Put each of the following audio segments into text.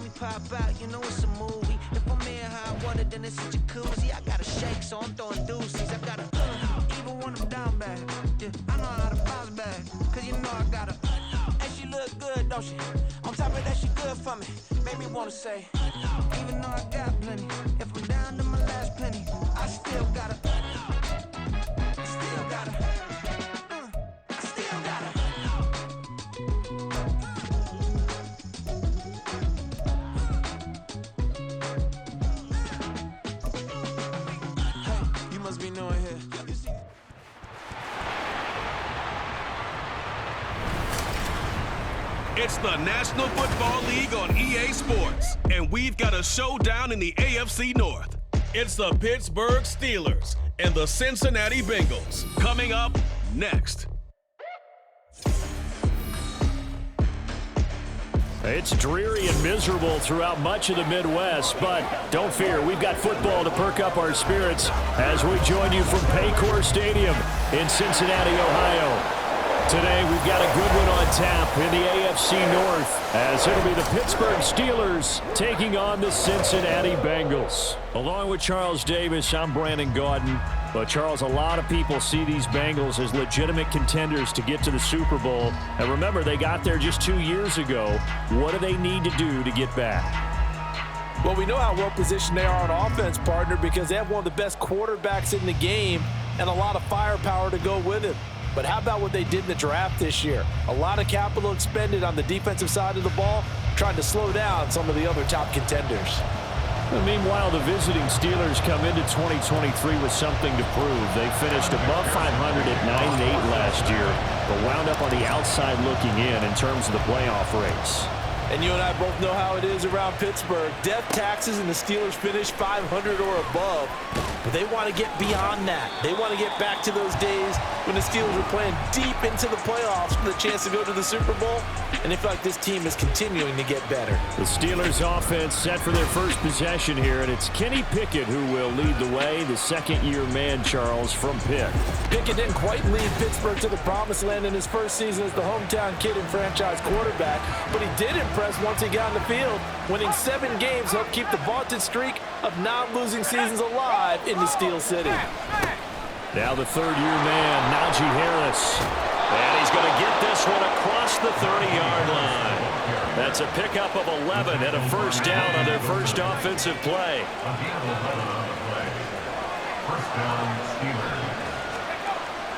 we pop out, you know it's a movie. If I'm in how I want it, then it's a jacuzzi. I got a shake, so I'm throwing deuces. I got a even when I'm down bad. Yeah, I know how to bounce back, cause you know I got a and she look good, don't she? On top of that, she good for me. Made me wanna say, even though I got plenty, if I'm down to my last penny, I still gotta, I still gotta, I still gotta. Hey, you must be knowing here. It's the National Football League on EA Sports, and we've got a showdown in the AFC North. It's the Pittsburgh Steelers and the Cincinnati Bengals. Coming up next. It's dreary and miserable throughout much of the Midwest, but don't fear, we've got football to perk up our spirits as we join you from Paycor Stadium in Cincinnati, Ohio. Today, we've got a good one on tap in the AFC North, as it'll be the Pittsburgh Steelers taking on the Cincinnati Bengals. Along with Charles Davis, I'm Brandon Gaudin. But, Charles, a lot of people see these Bengals as legitimate contenders to get to the Super Bowl. And remember, they got there just 2 years ago. What do they need to do to get back? Well, we know how well positioned they are on offense, partner, because they have one of the best quarterbacks in the game and a lot of firepower to go with him. But how about what they did in the draft this year? A lot of capital expended on the defensive side of the ball, trying to slow down some of the other top contenders. And meanwhile, the visiting Steelers come into 2023 with something to prove. They finished above 500 at 9-8 last year, but wound up on the outside looking in terms of the playoff race. And you and I both know how it is around Pittsburgh. Death taxes and the Steelers finish 500 or above. But they want to get beyond that. They want to get back to those days when the Steelers were playing deep into the playoffs for the chance to go to the Super Bowl. And they feel like this team is continuing to get better. The Steelers offense set for their first possession here, and it's Kenny Pickett who will lead the way, the second-year man, Charles, from Pitt. Pickett didn't quite lead Pittsburgh to the promised land in his first season as the hometown kid and franchise quarterback, but he did impress once he got on the field. Winning 7 games helped keep the vaunted streak of non-losing seasons alive in the Steel City. Now the third-year man, Najee Harris. And he's going to get this one across the 30-yard line. That's a pickup of 11 and a first down on their first offensive play.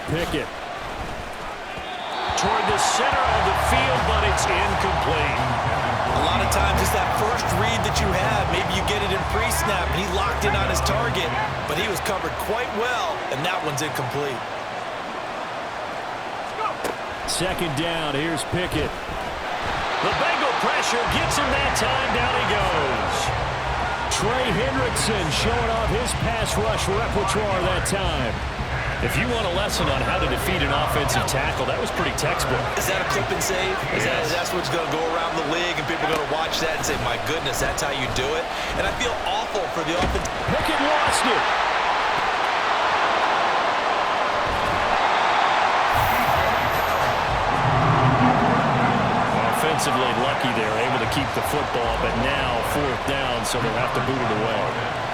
Pickett. Toward the center of the field, but it's incomplete. A lot of times it's that first read that you have. Maybe you get it in pre-snap, and he locked in on his target, but he was covered quite well, and that one's incomplete. Second down, here's Pickett. The Bengal pressure gets him that time, down he goes. Trey Hendrickson showing off his pass rush repertoire that time. If you want a lesson on how to defeat an offensive tackle, that was pretty textbook. Is that a clip and save? That's what's going to go around the league, and people are going to watch that and say, my goodness, that's how you do it? And I feel awful for the offense. Pickett lost it. Offensively lucky they're able to keep the football, but now fourth down, so they'll have to boot it away.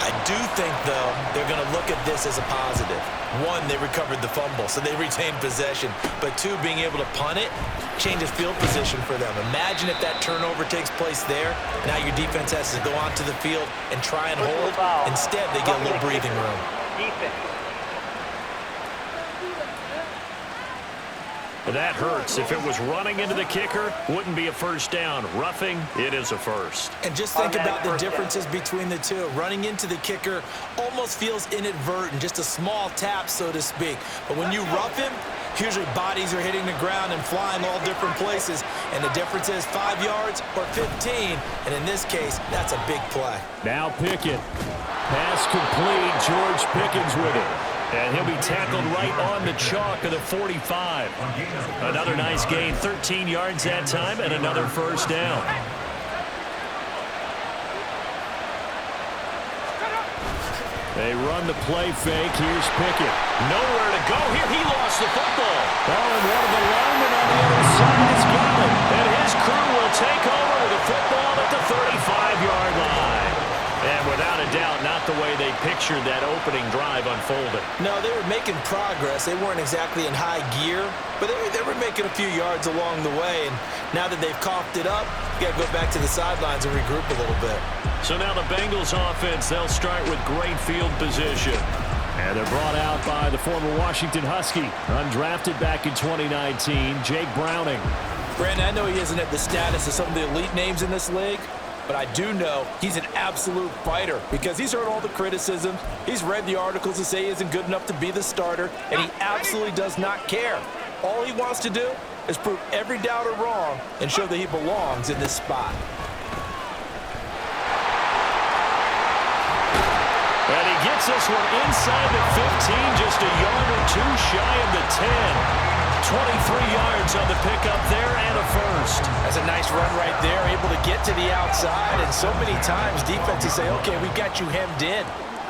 I do think, though, they're going to look at this as a positive. One, they recovered the fumble, so they retained possession. But two, being able to punt it changes field position for them. Imagine if that turnover takes place there. Now your defense has to go onto the field and try and hold. Instead, they get a little breathing room. That hurts. If it was running into the kicker, wouldn't be a first down. Roughing, it is a first. And just think about the differences between the two. Running into the kicker almost feels inadvertent, just a small tap, so to speak. But when you rough him, usually bodies are hitting the ground and flying all different places. And the difference is 5 yards or 15. And in this case, that's a big play. Now Pickett. Pass complete. George Pickens with it. And he'll be tackled right on the chalk of the 45. Another nice gain, 13 yards that time, and another first down. They run the play fake. Here's Pickett. Nowhere to go here. He lost the football. Oh, and one of the linemen on the other side has got it. And his crew will take over with the football at the 35. the way they pictured that opening drive unfolding. No, they were making progress. They weren't exactly in high gear, but they were making a few yards along the way. And now that they've coughed it up, you got to go back to the sidelines and regroup a little bit. So now the Bengals offense, they'll start with great field position. And they're brought out by the former Washington Husky, undrafted back in 2019, Jake Browning. Brandon, I know he isn't at the status of some of the elite names in this league, but I do know he's an absolute fighter because he's heard all the criticism. He's read the articles that say he isn't good enough to be the starter, and he absolutely does not care. All he wants to do is prove every doubter wrong and show that he belongs in this spot. And he gets this one inside the 15, just a yard or two shy of the 10. 23 yards on the pickup there and a first. That's a nice run right there, able to get to the outside. And so many times defenses say, okay, we got you hemmed in.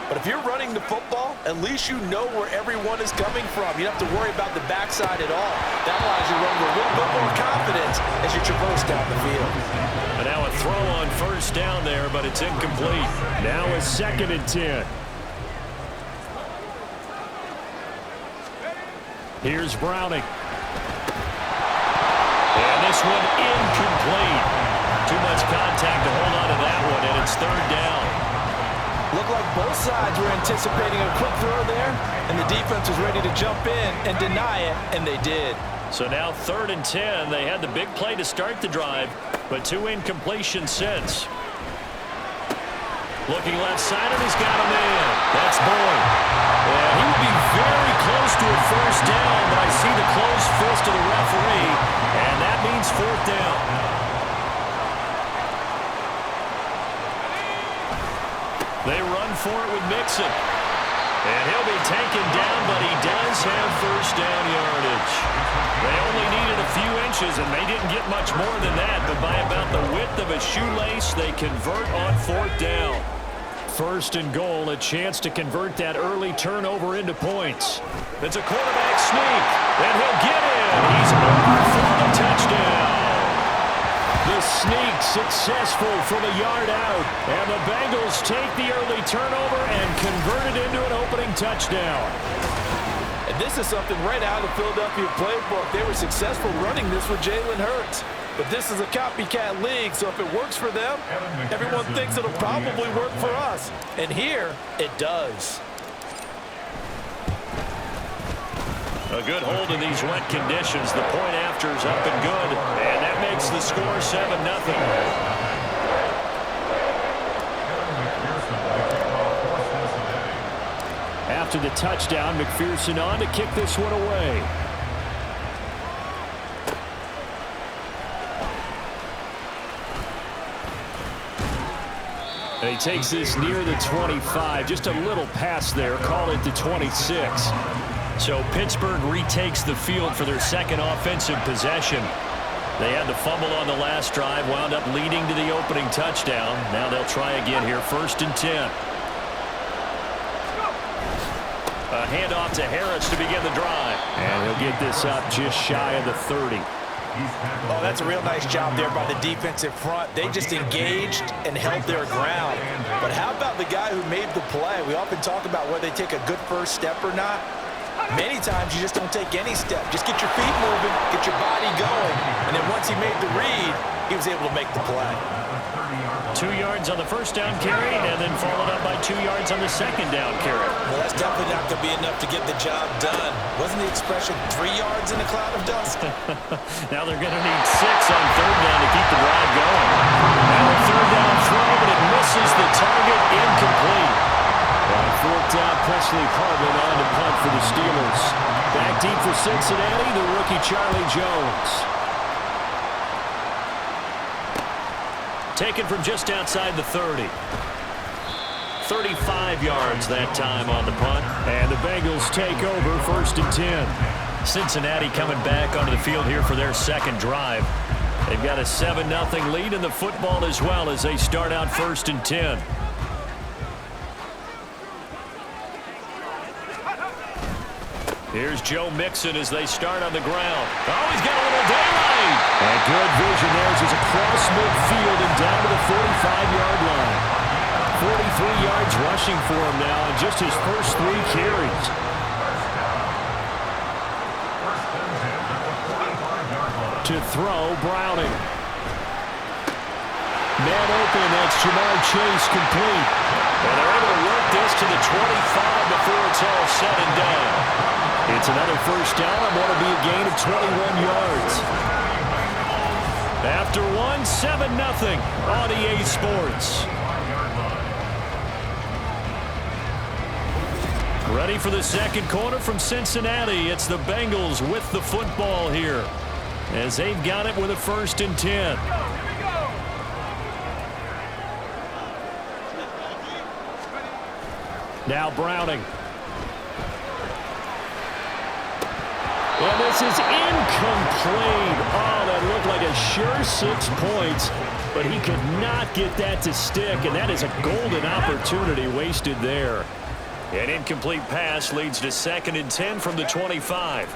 But if you're running the football, at least you know where everyone is coming from. You don't have to worry about the backside at all. That allows you to run with a little bit more confidence as you traverse down the field. And now a throw on first down there, but it's incomplete. Now a 2nd and 10. Here's Browning. And this one incomplete. Too much contact to hold on to that one, and it's 3rd down. Looked like both sides were anticipating a quick throw there, and the defense was ready to jump in and deny it, and they did. So now 3rd and 10. They had the big play to start the drive, but 2 incompletions since. Looking left side, and he's got him in. That's Boyd. And he would be very close to a first down, but I see the closed fist of the referee, and that means 4th down. They run for it with Mixon. And he'll be taken down, but he does have first down yardage. They only needed a few inches, and they didn't get much more than that, but by about the width of a shoelace, they convert on 4th down. 1st and goal, a chance to convert that early turnover into points. It's a quarterback sneak, and he'll get in. He's over for the touchdown. The sneak successful from a yard out, and the Bengals take the early turnover and convert it into an opening touchdown. And this is something right out of the Philadelphia playbook. They were successful running this with Jalen Hurts. But this is a copycat league, so if it works for them, everyone thinks it'll probably work for us. And here, it does. A good hold in these wet conditions. The point after is up and good, and that makes the score 7-0. After the touchdown, McPherson on to kick this one away. And he takes this near the 25, just a little pass there, call it the 26. So Pittsburgh retakes the field for their 2nd offensive possession. They had the fumble on the last drive, wound up leading to the opening touchdown. Now they'll try again here, 1st and 10. A handoff to Harris to begin the drive. And he'll get this up just shy of the 30. Oh, that's a real nice job there by the defensive front. They just engaged and held their ground. But how about the guy who made the play? We often talk about whether they take a good first step or not. Many times you just don't take any step. Just get your feet moving, get your body going. And then once he made the read, he was able to make the play. 2 yards on the first down carry, and then followed up by 2 yards on the second down carry. Well, that's definitely not going to be enough to get the job done. Wasn't the expression 3 yards in a cloud of dust? Now they're going to need 6 on third down to keep the drive going. Now a third down throw, but it misses the target, incomplete. On 4th down, Presley Harvin on to punt for the Steelers. Back deep for Cincinnati, the rookie Charlie Jones. Taken from just outside the 30. 35 yards that time on the punt. And the Bengals take over 1st and 10. Cincinnati coming back onto the field here for their 2nd drive. They've got a 7-0 lead in the football as well as they start out 1st and 10. Here's Joe Mixon as they start on the ground. Oh, he's got a little daylight. And good vision there as he's across midfield and down to the 45-yard line. yards rushing for him now in just his first 3 carries. To throw, Browning. Man open, that's Jamar Chase complete. And they're able to work this to the 25 before it's all said and done. It's another first down and want to be a gain of 21 yards. After 7-0 on EA Sports. Ready for the second quarter from Cincinnati. It's the Bengals with the football here, as they've got it with a 1st and 10. Now Browning. And this is incomplete. Oh, that looked like a sure 6 points, but he could not get that to stick, and that is a golden opportunity wasted there. An incomplete pass leads to 2nd and 10 from the 25.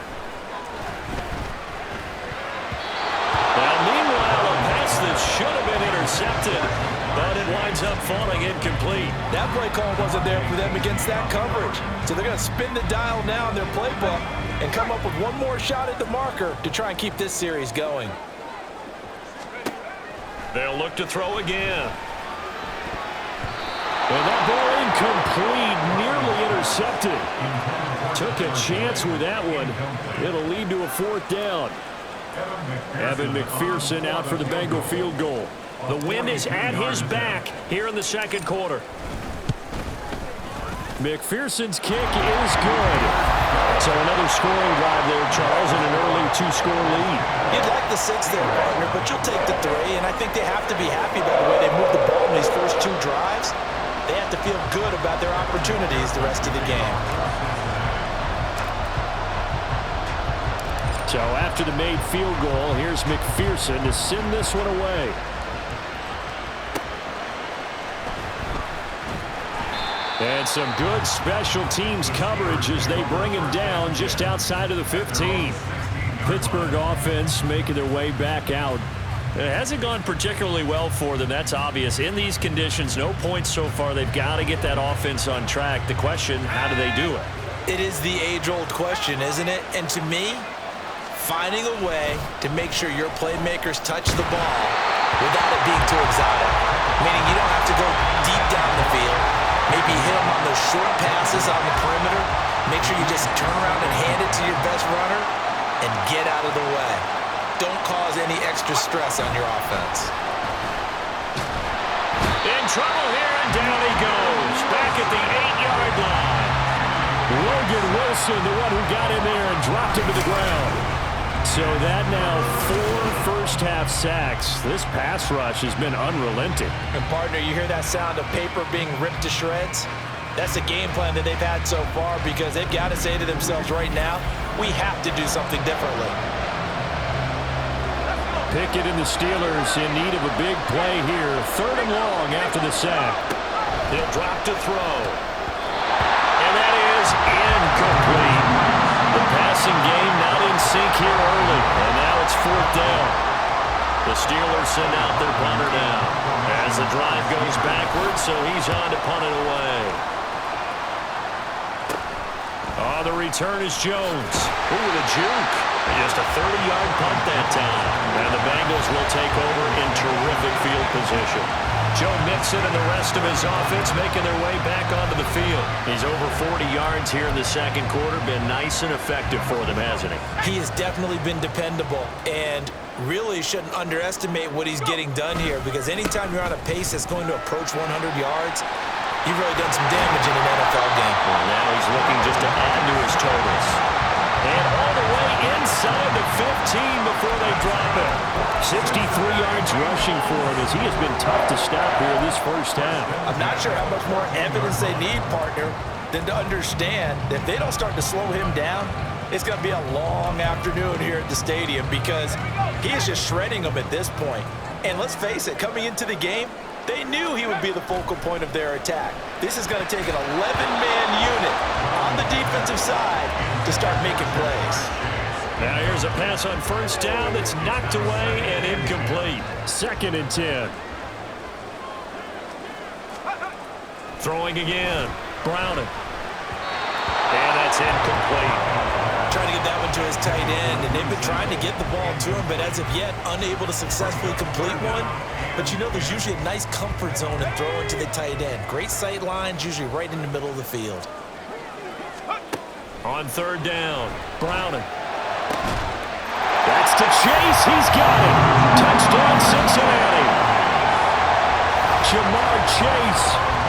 Now, meanwhile, a pass that should have been intercepted, but it winds up falling incomplete. That play call wasn't there for them against that coverage. So they're going to spin the dial now in their playbook and come up with one more shot at the marker to try and keep this series going. They'll look to throw again. And that ball incomplete, nearly intercepted. Took a chance with that one. It'll lead to a 4th down. Evan McPherson out for the Bengal field goal. The wind is at his back here in the second quarter. McPherson's kick is good. So another scoring drive there, Charles, and an early 2-score lead. You'd like the 6 there, partner, but you'll take the 3, and I think they have to be happy by the way they moved the ball in these first 2 drives. They have to feel good about their opportunities the rest of the game. So after the made field goal, here's McPherson to send this one away. And some good special teams coverage as they bring him down just outside of the 15. Pittsburgh offense making their way back out. It hasn't gone particularly well for them. That's obvious. In these conditions, no points so far. They've got to get that offense on track. The question, how do they do it? It is the age-old question, isn't it? And to me, finding a way to make sure your playmakers touch the ball without it being too exotic. Meaning you don't have to go deep down the field. Maybe hit them on those short passes on the perimeter. Make sure you just turn around and hand it to your best runner and get out of the way. Don't cause any extra stress on your offense. In trouble here, and down he goes. Back at the 8-yard line. Logan Wilson, the one who got in there and dropped him to the ground. So that now 4 first-half sacks. This pass rush has been unrelenting. And, partner, you hear that sound of paper being ripped to shreds? That's a game plan that they've had so far because they've got to say to themselves right now, we have to do something differently. Pickett and the Steelers in need of a big play here. 3rd and long after the sack. They'll drop to throw. And that is incomplete. The passing game not in sync here early. And now it's 4th down. The Steelers send out their punter now. As the drive goes backwards, so he's on to punt it away. Oh, the return is Jones. Ooh, the juke. Just a 30-yard punt that time. And the Bengals will take over in terrific field position. Joe Mixon and the rest of his offense making their way back onto the field. He's over 40 yards here in the second quarter. Been nice and effective for them, hasn't he? He has definitely been dependable and really shouldn't underestimate what he's getting done here because anytime you're on a pace that's going to approach 100 yards, you've really done some damage in an NFL game. Well, now he's looking just to add to his totals. And all the way inside the 15 before they drop it. 63 yards rushing for him as he has been tough to stop here this first half. I'm not sure how much more evidence they need, partner, than to understand that if they don't start to slow him down, it's going to be a long afternoon here at the stadium because he is just shredding them at this point. And let's face it, coming into the game, they knew he would be the focal point of their attack. This is going to take an 11-man unit on the defensive side to start making plays. Now here's a pass on first down that's knocked away and incomplete. 2nd and 10. Throwing again. Browning. And that's incomplete. Trying to get that one to his tight end, and they've been trying to get the ball to him, but as of yet, unable to successfully complete one. But you know there's usually a nice comfort zone in throwing to the tight end. Great sight lines, usually right in the middle of the field. On third down, Browning. That's to Chase. He's got it. Touchdown, Cincinnati. Jamar Chase,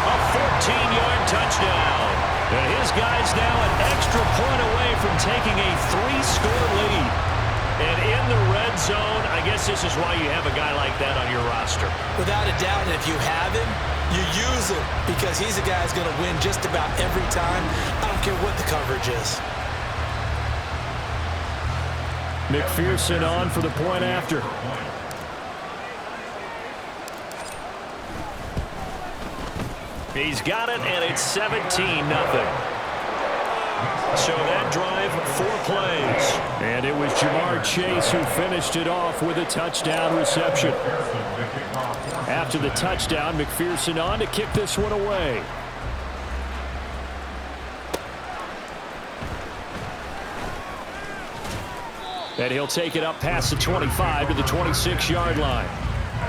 a 14-yard touchdown. And his guy's now an extra point away from taking a 3-score lead. And in the red zone, I guess this is why you have a guy like that on your roster. Without a doubt, and if you have him, you use him because he's a guy who's going to win just about every time. I don't care what the coverage is. McPherson on for the point after. He's got it, and it's 17-0. So that drive, 4 plays. And it was Jamar Chase who finished it off with a touchdown reception. After the touchdown, McPherson on to kick this one away. And he'll take it up past the 25 to the 26-yard line.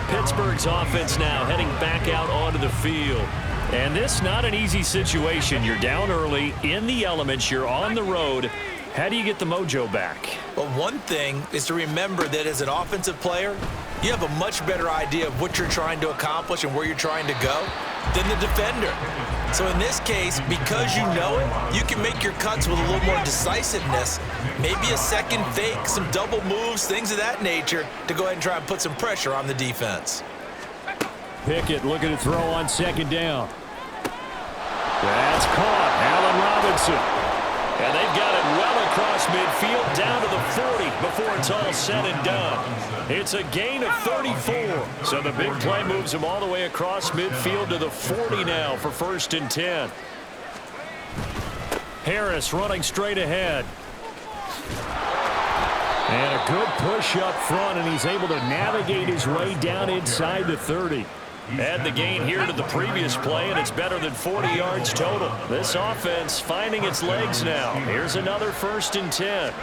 Pittsburgh's offense now heading back out onto the field. And this not an easy situation. You're down early, in the elements, you're on the road. How do you get the mojo back? Well, one thing is to remember that as an offensive player, you have a much better idea of what you're trying to accomplish and where you're trying to go than the defender. So in this case, because you know it, you can make your cuts with a little more decisiveness. Maybe a second fake, some double moves, things of that nature to go ahead and try and put some pressure on the defense. Pickett looking to throw on second down. That's caught. Allen Robinson. And they've got it well across midfield down to the 40 before it's all said and done. It's a gain of 34. So the big play moves him all the way across midfield to the 40 now for 1st and 10. Harris running straight ahead. And a good push up front, and he's able to navigate his way down inside the 30. Add the gain here to the previous play, and it's better than 40 yards total. This offense finding its legs now. Here's another 1st and 10.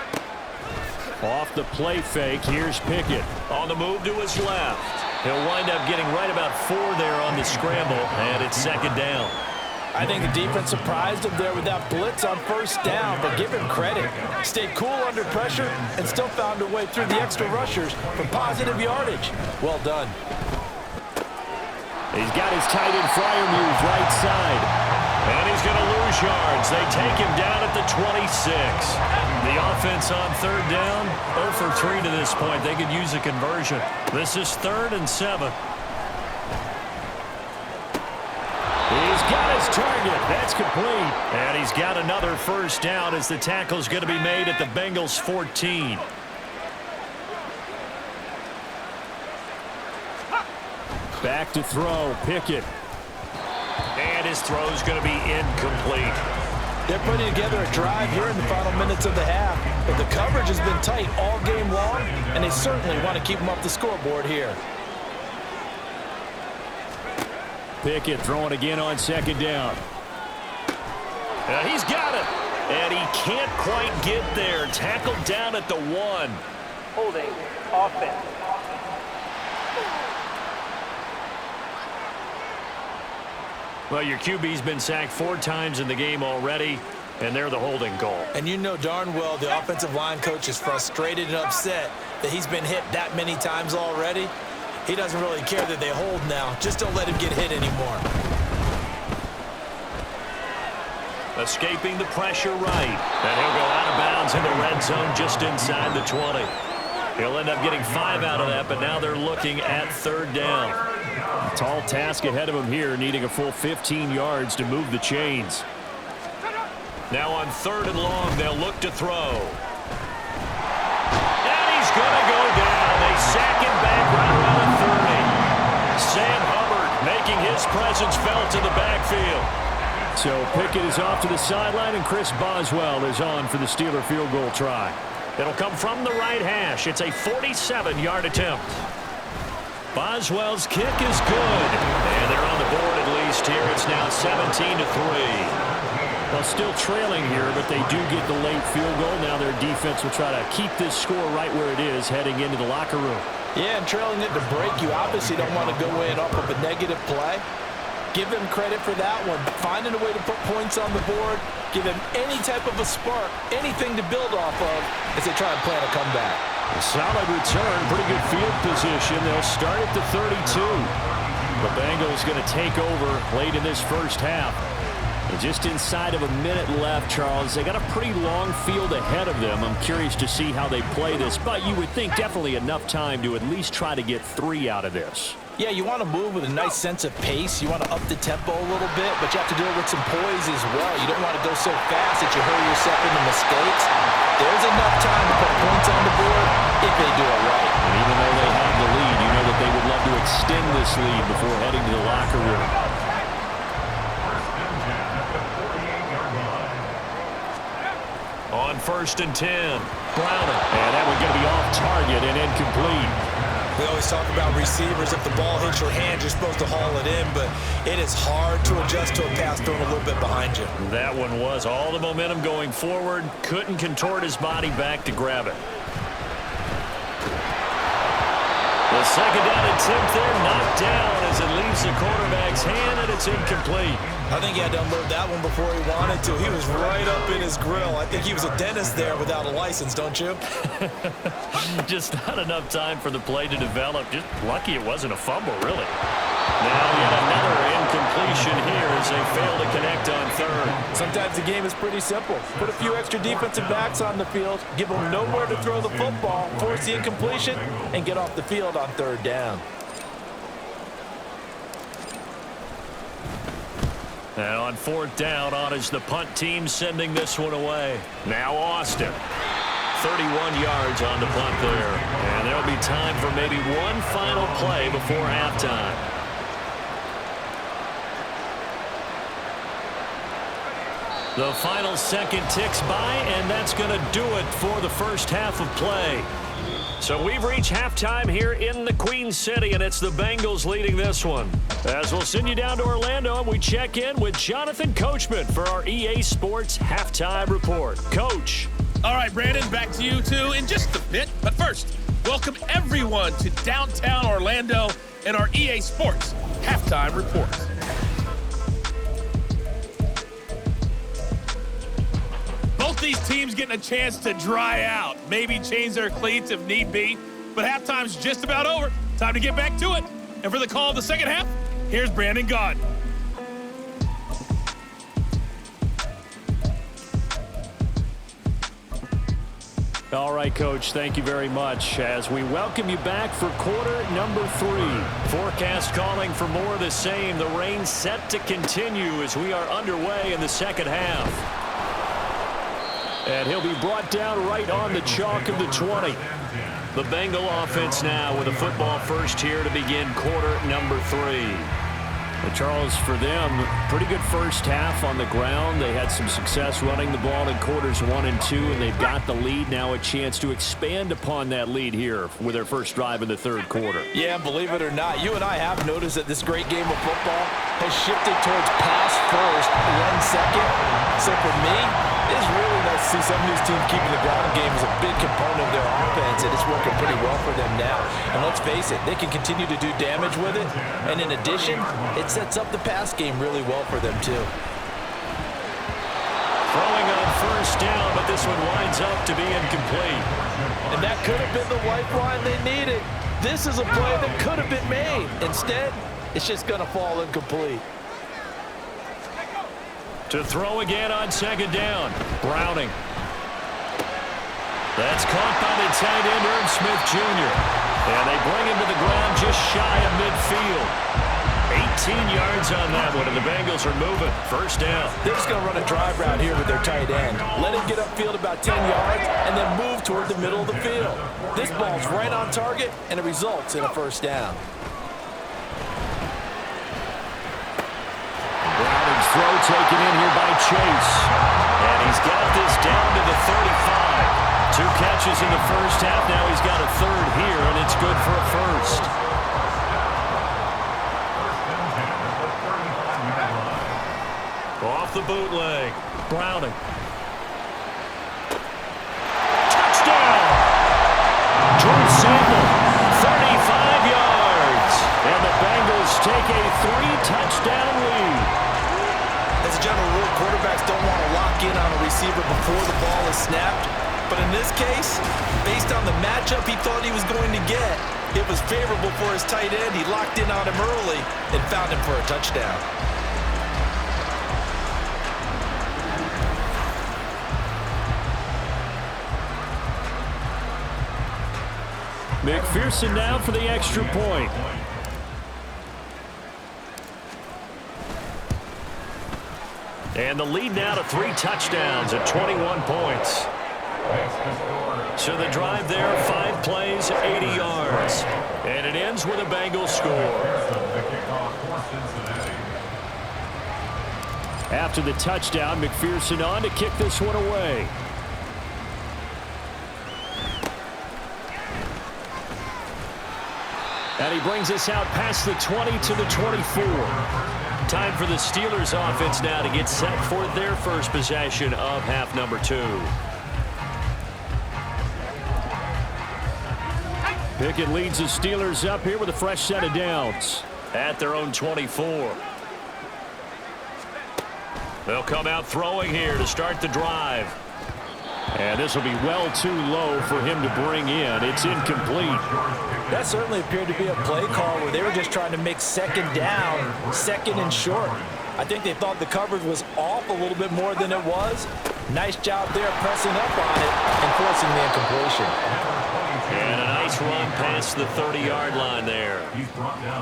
Off the play fake, here's Pickett. On the move to his left. He'll wind up getting right about 4 there on the scramble, and it's 2nd down. I think the defense surprised him there with that blitz on 1st down, but give him credit. Stayed cool under pressure and still found a way through the extra rushers for positive yardage. Well done. He's got his tight end Freiermuth right side. And he's going to lose yards. They take him down at the 26. The offense on 3rd down, 0 for 3 to this point. They could use a conversion. This is 3rd and 7. He's got his target. That's complete. And he's got another 1st down as the tackle's going to be made at the Bengals 14. Back to throw, Pickett. And his throw's going to be incomplete. They're putting together a drive here in the final minutes of the half, but the coverage has been tight all game long, and they certainly want to keep them off the scoreboard here. Pickett throwing again on 2nd down. He's got it, and he can't quite get there. Tackled down at the 1. Holding offense. Well, your QB's been sacked 4 times in the game already, and they're the holding goal. And you know darn well the offensive line coach is frustrated and upset that he's been hit that many times already. He doesn't really care that they hold now. Just don't let him get hit anymore. Escaping the pressure right. And he'll go out of bounds in the red zone just inside the 20. He'll end up getting 5 out of that, but now they're looking at 3rd down. A tall task ahead of him here, needing a full 15 yards to move the chains. Now on 3rd and long, they'll look to throw. And he's going to go down. They sack him back right around the 30. Sam Hubbard making his presence felt in the backfield. So Pickett is off to the sideline, and Chris Boswell is on for the Steeler field goal try. It'll come from the right hash. It's a 47-yard attempt. Boswell's kick is good. And they're on the board at least here. It's now 17-3. Well, still trailing here, but they do get the late field goal. Now their defense will try to keep this score right where it is heading into the locker room. Yeah, and trailing it to break, you obviously don't want to go in off of a negative play. Give them credit for that one. Finding a way to put points on the board, give them any type of a spark, anything to build off of as they try and plan a comeback. A solid return, pretty good field position. They'll start at the 32. The Bengals going to take over late in this first half. And just inside of a minute left, Charles. They got a pretty long field ahead of them. I'm curious to see how they play this, but you would think definitely enough time to at least try to get 3 out of this. Yeah, you want to move with a nice sense of pace. You want to up the tempo a little bit, but you have to do it with some poise as well. You don't want to go so fast that you hurry yourself into mistakes. There's enough time to put points on the board if they do it right. And even though they have the lead, you know that they would love to extend this lead before heading to the locker room. On 1st and 10, Browning. And that one going to be off target and incomplete. We always talk about receivers. If the ball hits your hand, you're supposed to haul it in, but it is hard to adjust to a pass thrown a little bit behind you. That one was all the momentum going forward. Couldn't contort his body back to grab it. The second down attempt there knocked down as it leaves the quarterback's hand, and it's incomplete. I think he had to unload that one before he wanted to. He was right up in his grill. I think he was a dentist there without a license, don't you? Just not enough time for the play to develop. Just lucky it wasn't a fumble, really. Now yet another incompletion here as they fail to connect on 3rd. Sometimes the game is pretty simple. Put a few extra defensive backs on the field, give them nowhere to throw the football, force the incompletion, and get off the field on 3rd down. Now on 4th down, on is the punt team sending this one away. Now Austin. 31 yards on the punt there. And there'll be time for maybe one final play before halftime. The final second ticks by, and that's going to do it for the first half of play. So we've reached halftime here in the Queen City, and it's the Bengals leading this one. As we'll send you down to Orlando, and we check in with Jonathan Coachman for our EA Sports Halftime Report. Coach. All right, Brandon, back to you two in just a bit. But first, welcome everyone to downtown Orlando and our EA Sports Halftime Report. Both these teams getting a chance to dry out, maybe change their cleats if need be, but halftime's just about over. Time to get back to it. And for the call of the second half, here's Brandon Gaudin. All right, Coach, thank you very much as we welcome you back for quarter number 3. Forecast calling for more of the same. The rain set to continue as we are underway in the second half. And he'll be brought down right on the chalk of the 20. The Bengal offense now with a football first here to begin quarter number 3. Well, Charles, for them, pretty good first half on the ground. They had some success running the ball in quarters 1 and 2, and they've got the lead. Now a chance to expand upon that lead here with their first drive in the 3rd quarter. Yeah, believe it or not, you and I have noticed that this great game of football has shifted towards pass first, run second. So for me, it's really nice to see some of these teams keeping the ground game as a big component of their offense, and it's working pretty well for them now. And let's face it, they can continue to do damage with it. And in addition, it sets up the pass game really well for them too. Throwing on first down, but this one winds up to be incomplete. And that could have been the lifeline they needed. This is a play that could have been made. Instead, it's just going to fall incomplete. To throw again on second down, Browning. That's caught by the tight end, Irv Smith Jr. And they bring him to the ground just shy of midfield. 18 yards on that one, and the Bengals are moving. First down. They're just going to run a drive route here with their tight end. Let him get upfield about 10 yards and then move toward the middle of the field. This ball's right on target, and it results in a first down. Browning's throw taken in here by Chase. And he's got this down to the 35. 2 catches in the first half. Now he's got a 3rd here, and it's good for a first. off the bootleg. Browning. Touchdown! Drew Sample, 35 yards. And the Bengals take a 3-touchdown lead. As a general rule, quarterbacks don't want to lock in on a receiver before the ball is snapped. But in this case, based on the matchup he thought he was going to get, it was favorable for his tight end. He locked in on him early and found him for a touchdown. McPherson now for the extra point. And the lead now to 3 touchdowns at 21 points. So the drive there, 5 plays, 80 yards. And it ends with a Bengals score. After the touchdown, McPherson on to kick this one away. And he brings us out past the 20 to the 24. Time for the Steelers offense now to get set for their first possession of half number 2. Pickett leads the Steelers up here with a fresh set of downs at their own 24. They'll come out throwing here to start the drive. And this will be well too low for him to bring in. It's incomplete. That certainly appeared to be a play call where they were just trying to make second down, second and short. I think they thought the coverage was off a little bit more than it was. Nice job there pressing up on it and forcing the incompletion. And a nice run past the 30-yard line there.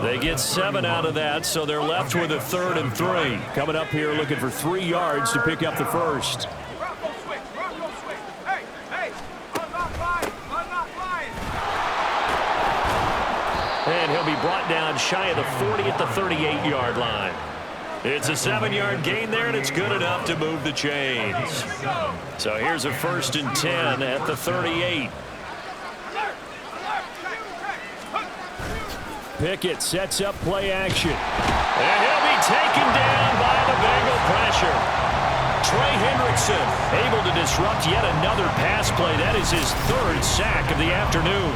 They get 7 out of that, so they're left with a 3rd and 3. Coming up here looking for 3 yards to pick up the first. And he'll be brought down shy of the 40 at the 38-yard line. It's a 7-yard gain there, and it's good enough to move the chains. So here's a 1st and 10 at the 38. Pickett sets up play action. And he'll be taken down by the Bengal pressure. Trey Hendrickson able to disrupt yet another pass play. That is his 3rd sack of the afternoon.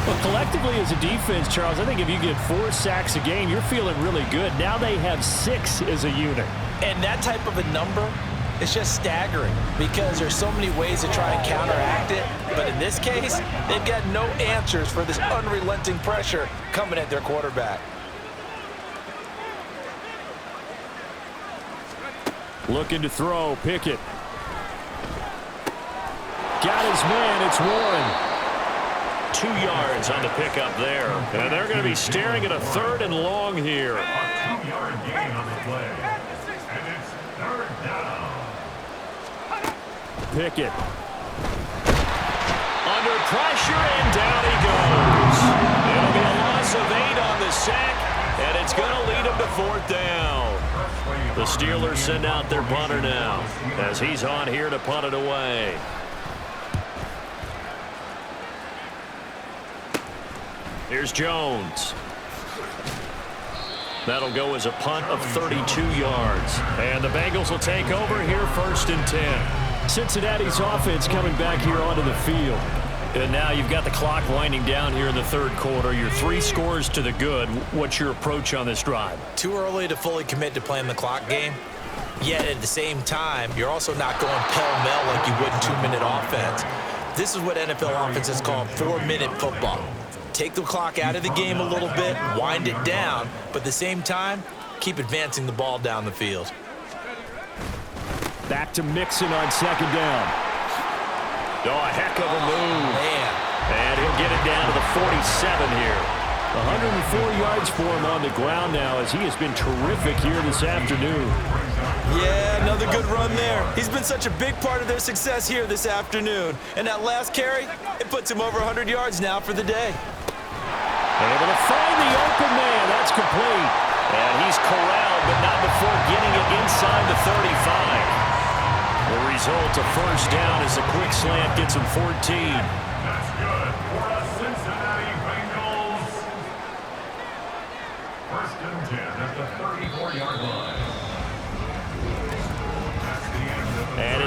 Well, collectively as a defense, Charles, I think if you get 4 sacks a game, you're feeling really good. Now they have 6 as a unit. And that type of a number is just staggering because there's so many ways to try and counteract it. But in this case, they've got no answers for this unrelenting pressure coming at their quarterback. Looking to throw, Pickett. Got his man, it's Warren. 2 yards on the pickup there. And they're going to be staring at a 3rd and long here. A 2-yard gain on the play. And it's 3rd down. Pickett. Under pressure, and down he goes. It'll be a loss of 8 on the sack, and it's going to lead him to 4th down. The Steelers send out their punter now as he's on here to punt it away. Here's Jones. That'll go as a punt of 32 yards. And the Bengals will take over here 1st and 10. Cincinnati's offense coming back here onto the field. And now you've got the clock winding down here in the 3rd quarter. You're 3 scores to the good. What's your approach on this drive? Too early to fully commit to playing the clock game. Yet at the same time, you're also not going pell-mell like you would in 2-minute offense. This is what NFL offenses call 4-minute football. Take the clock out of the game a little bit, wind it down, but at the same time, keep advancing the ball down the field. Back to Mixon on 2nd down. Oh, a heck of a move. Man. And he'll get it down to the 47 here. 104 yards for him on the ground now as he has been terrific here this afternoon. Yeah, another good run there. He's been such a big part of their success here this afternoon. And that last carry, it puts him over 100 yards now for the day. Able to find the open man. That's complete. And he's corralled, but not before getting it inside the 35. The result, a 1st down as a quick slant gets him 14. That's good for the Cincinnati Bengals. 1st and 10 at the 34-yard line.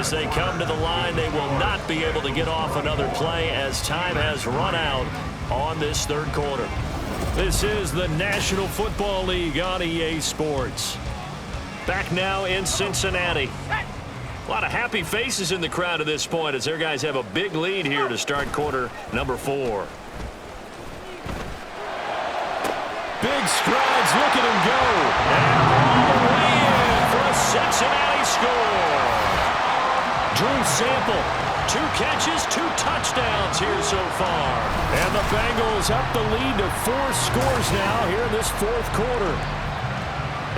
as they come to the line. They will not be able to get off another play as time has run out on this third quarter. This is the National Football League on EA Sports. Back now in Cincinnati. A lot of happy faces in the crowd at this point as their guys have a big lead here to start quarter number 4. Big strides, look at him go. And all the way in for a Cincinnati score. Drew Sample, 2 catches, 2 touchdowns here so far. And the Bengals up the lead to 4 scores now here in this fourth quarter.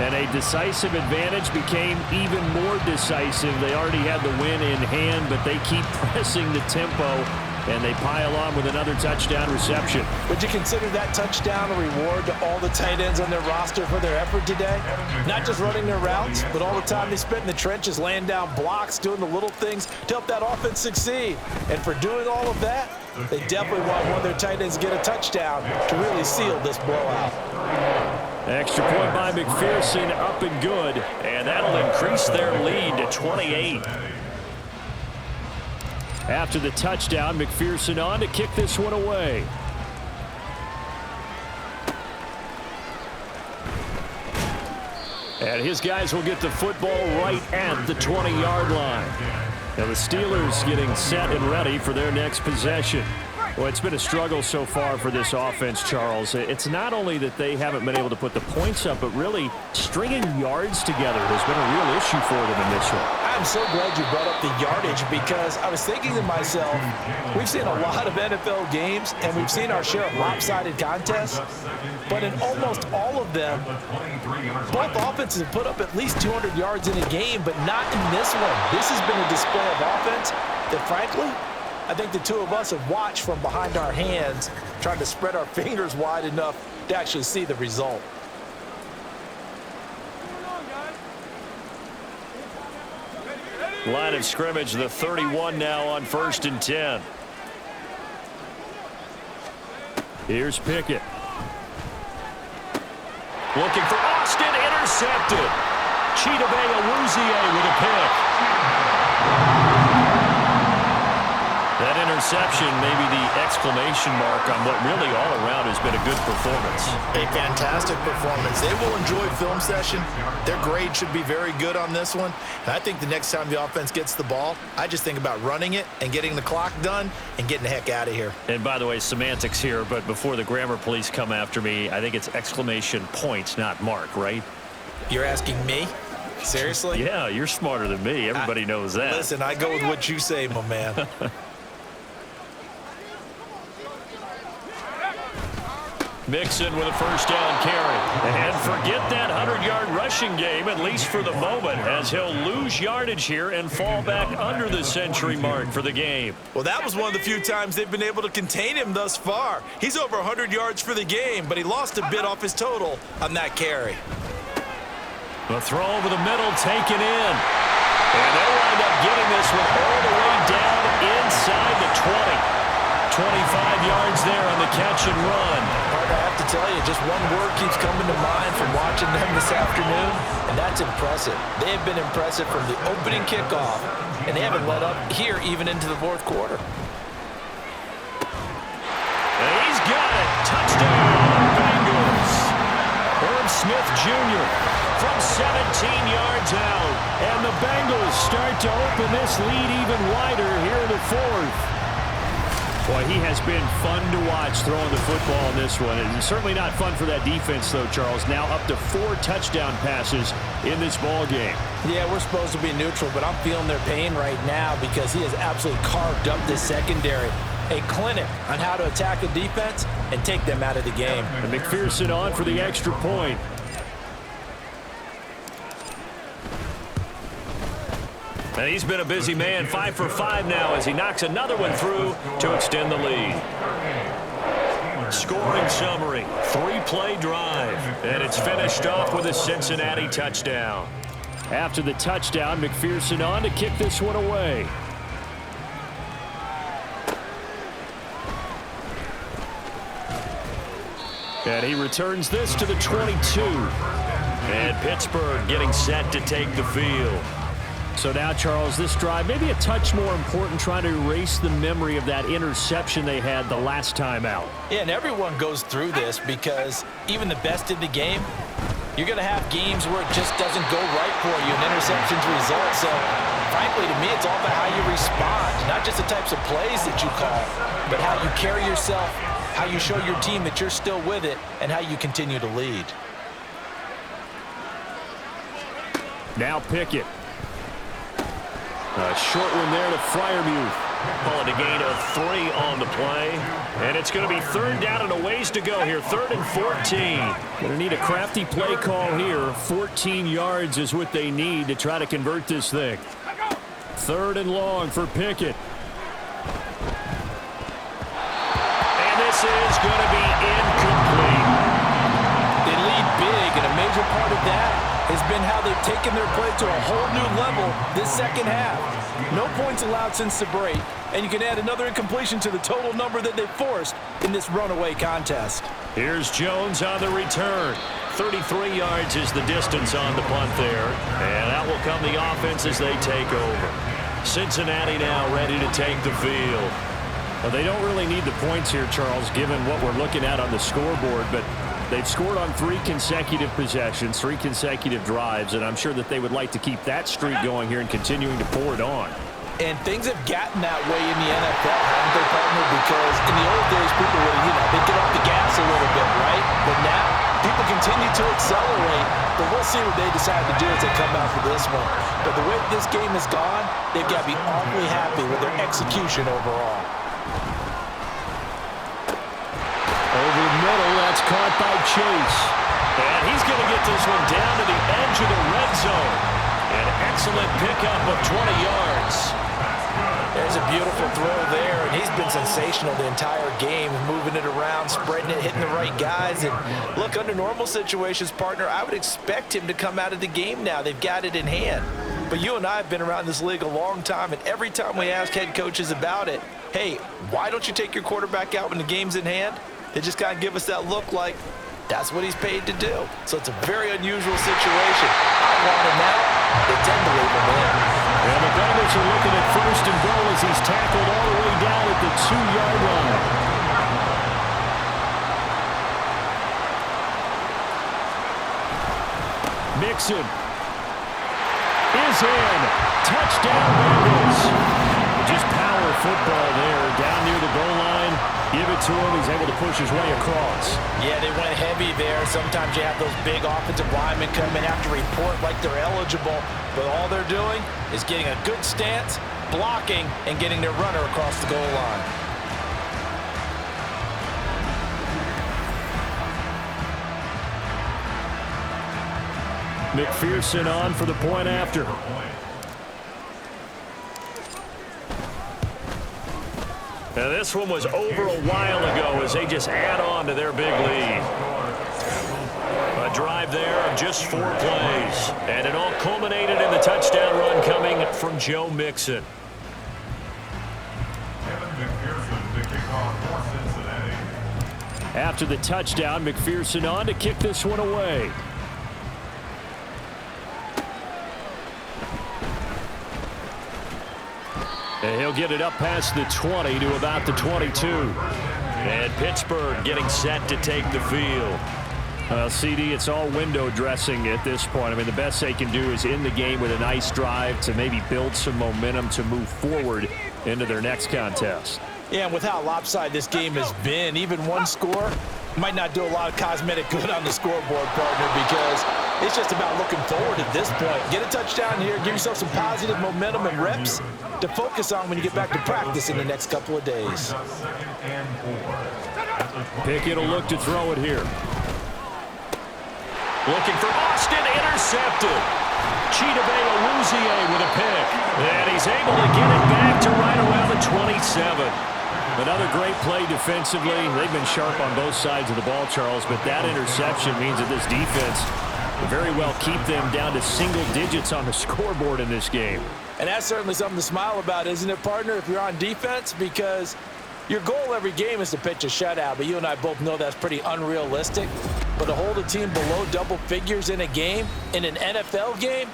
And a decisive advantage became even more decisive. They already had the win in hand, but they keep pressing the tempo, and they pile on with another touchdown reception. Would you consider that touchdown a reward to all the tight ends on their roster for their effort today? Not just running their routes, but all the time they spent in the trenches, laying down blocks, doing the little things to help that offense succeed. And for doing all of that, they definitely want one of their tight ends to get a touchdown to really seal this blowout. Extra point by McPherson, up and good, and that'll increase their lead to 28. After the touchdown, McPherson on to kick this one away. And his guys will get the football right at the 20-yard line. Now the Steelers getting set and ready for their next possession. Well, it's been a struggle so far for this offense, Charles. It's not only that they haven't been able to put the points up, but really stringing yards together has been a real issue for them in this one. I'm so glad you brought up the yardage because I was thinking to myself, we've seen a lot of NFL games and we've seen our share of lopsided contests, but in almost all of them, both offenses have put up at least 200 yards in a game, but not in this one. This has been a display of offense that, frankly, I think the two of us have watched from behind our hands, trying to spread our fingers wide enough to actually see the result. Line of scrimmage, the 31 now on 1st and 10. Here's Pickett. Looking for Austin, intercepted. Chidobe Awuzie with a pick. That interception may be the exclamation mark on what really all around has been a good performance. A fantastic performance. They will enjoy film session. Their grade should be very good on this one. And I think the next time the offense gets the ball, I just think about running it and getting the clock done and getting the heck out of here. And by the way, semantics here, but before the grammar police come after me, I think it's exclamation point, not mark, right? You're asking me? Seriously? Yeah, you're smarter than me. Everybody knows that. Listen, I go with what you say, my man. Mixon with a first down carry. And forget that 100-yard rushing game, at least for the moment, as he'll lose yardage here and fall back under the century mark for the game. Well, that was one of the few times they've been able to contain him thus far. He's over 100 yards for the game, but he lost a bit off his total on that carry. The throw over the middle taken in. And they'll wind up getting this one all the way down inside the 20. 25 yards there on the catch and run. Hard to have to tell you, just one word keeps coming to mind from watching them this afternoon, and that's impressive. They have been impressive from the opening kickoff, and they haven't let up here even into the fourth quarter. And he's got it. Touchdown, Bengals. Herb Smith Jr. from 17 yards out. And the Bengals start to open this lead even wider here in the fourth. Boy, he has been fun to watch throwing the football in this one. And certainly not fun for that defense, though, Charles. Now up to 4 touchdown passes in this ball game. Yeah, we're supposed to be neutral, but I'm feeling their pain right now because he has absolutely carved up this secondary. A clinic on how to attack a defense and take them out of the game. And McPherson on for the extra point. And he's been a busy man, 5 for 5 now as he knocks another one through to extend the lead. Scoring summary, 3-play drive, and it's finished off with a Cincinnati touchdown. After the touchdown, McPherson on to kick this one away. And he returns this to the 22. And Pittsburgh getting set to take the field. So now, Charles, this drive maybe a touch more important, trying to erase the memory of that interception they had the last time out. Yeah, and everyone goes through this because even the best in the game, you're going to have games where it just doesn't go right for you, and interceptions result. So, frankly, to me, it's all about how you respond, not just the types of plays that you call, but how you carry yourself, how you show your team that you're still with it, and how you continue to lead. Now Pickett. A short one there to Freiermuth. Calling a gain of 3 on the play. And it's going to be 3rd down and a ways to go here. 3rd and 14. Going to need a crafty play call here. 14 yards is what they need to try to convert this thing. 3rd and long for Pickett. And this is going to be incomplete. They lead big, and a major part of that has been how they've taken their play to a whole new level this second half. No points allowed since the break, and you can add another incompletion to the total number that they forced in this runaway contest. Here's Jones on the return. 33 yards is the distance on the punt there, and out will come the offense as they take over. Cincinnati now ready to take the field. Well, they don't really need the points here, Charles, given what we're looking at on the scoreboard, but they've scored on 3 consecutive possessions, 3 consecutive drives, and I'm sure that they would like to keep that streak going here and continuing to pour it on. And things have gotten that way in the NFL, haven't they, partner? Because in the old days, people would, they'd get off the gas a little bit, right? But now, people continue to accelerate, but we'll see what they decide to do as they come out for this one. But the way this game has gone, they've got to be awfully happy with their execution overall. Over the middle, that's caught by Chase. And he's going to get this one down to the edge of the red zone. An excellent pickup of 20 yards. There's a beautiful throw there, and he's been sensational the entire game, moving it around, spreading it, hitting the right guys. And look, under normal situations, partner, I would expect him to come out of the game now. They've got it in hand. But you and I have been around this league a long time, and every time we ask head coaches about it, hey, why don't you take your quarterback out when the game's in hand? They just kind of give us that look like that's what he's paid to do. So it's a very unusual situation. I want him out. They tend to leave him in. And the Bengals are looking at 1st and goal as he's tackled all the way down at the 2-yard line. Mixon is in. Touchdown, Bengals. Just power football there down near the goal line. Give it to him. He's able to push his way across. Yeah, they went heavy there. Sometimes you have those big offensive linemen come in, have to report like they're eligible. But all they're doing is getting a good stance, blocking, and getting their runner across the goal line. McPherson on for the point after. Now this one was over a while ago as they just add on to their big lead. A drive there of just 4 plays. And it all culminated in the touchdown run coming from Joe Mixon. After the touchdown, McPherson on to kick this one away. And he'll get it up past the 20 to about the 22. And Pittsburgh getting set to take the field. CD, it's all window dressing at this point. I mean, the best they can do is in the game with a nice drive to maybe build some momentum to move forward into their next contest. Yeah, and with how lopsided this game has been, even one score might not do a lot of cosmetic good on the scoreboard, partner, because it's just about looking forward at this point. Get a touchdown here, give yourself some positive momentum and reps to focus on when you get back to practice in the next couple of days. Pickett will look to throw it here. Looking for Austin, intercepted. Chidobe Awuzie with a pick. And he's able to get it back to right around the 27. Another great play defensively. They've been sharp on both sides of the ball, Charles, but that interception means that this defense will very well keep them down to single digits on the scoreboard in this game. And that's certainly something to smile about, isn't it, partner, if you're on defense? Because your goal every game is to pitch a shutout, but you and I both know that's pretty unrealistic. But to hold a team below double figures in a game, in an NFL game,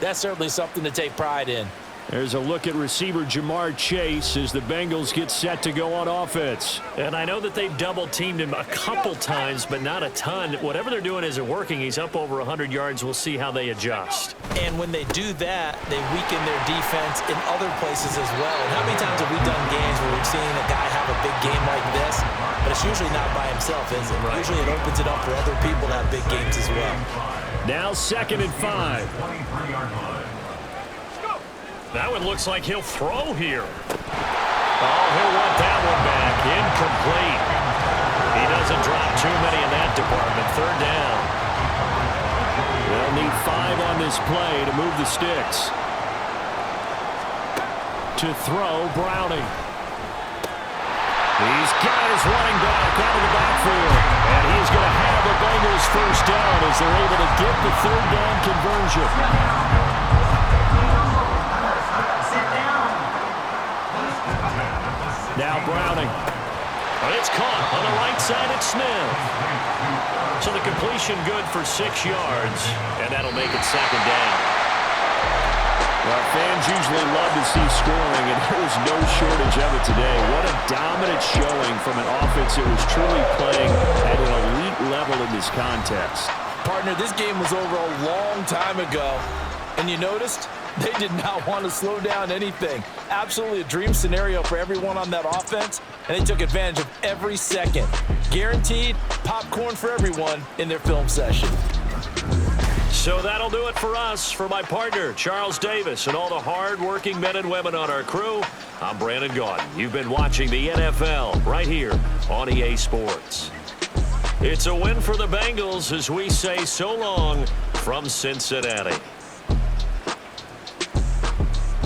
That's certainly something to take pride in. There's a look at receiver Jamar Chase as the Bengals get set to go on offense. And I know that they've double-teamed him a couple times, but not a ton. Whatever they're doing isn't working. He's up over 100 yards. We'll see how they adjust. And when they do that, they weaken their defense in other places as well. And how many times have we done games where we've seen a guy have a big game like this? But it's usually not by himself, is it? Right. Usually it opens it up for other people to have big games as well. Now 2nd and 5. That one looks like he'll throw here. Oh, he'll want that one back. Incomplete. He doesn't drop too many in that department. 3rd down. They'll need 5 on this play to move the sticks. To throw, Browning. He's got his running back out of the backfield. And he's going to have the Bengals 1st down as they're able to get the 3rd down conversion. Now Browning. But it's caught on the right side at Smith. So the completion good for 6 yards, and that'll make it 2nd down. Well, fans usually love to see scoring, and there was no shortage of it today. What a dominant showing from an offense that was truly playing at an elite level in this contest. Partner, this game was over a long time ago, and you noticed they did not want to slow down anything. Absolutely a dream scenario for everyone on that offense, and they took advantage of every second. Guaranteed popcorn for everyone in their film session. So that'll do it for us. For my partner, Charles Davis, and all the hard-working men and women on our crew, I'm Brandon Gaudin. You've been watching the NFL right here on EA Sports. It's a win for the Bengals as we say so long from Cincinnati.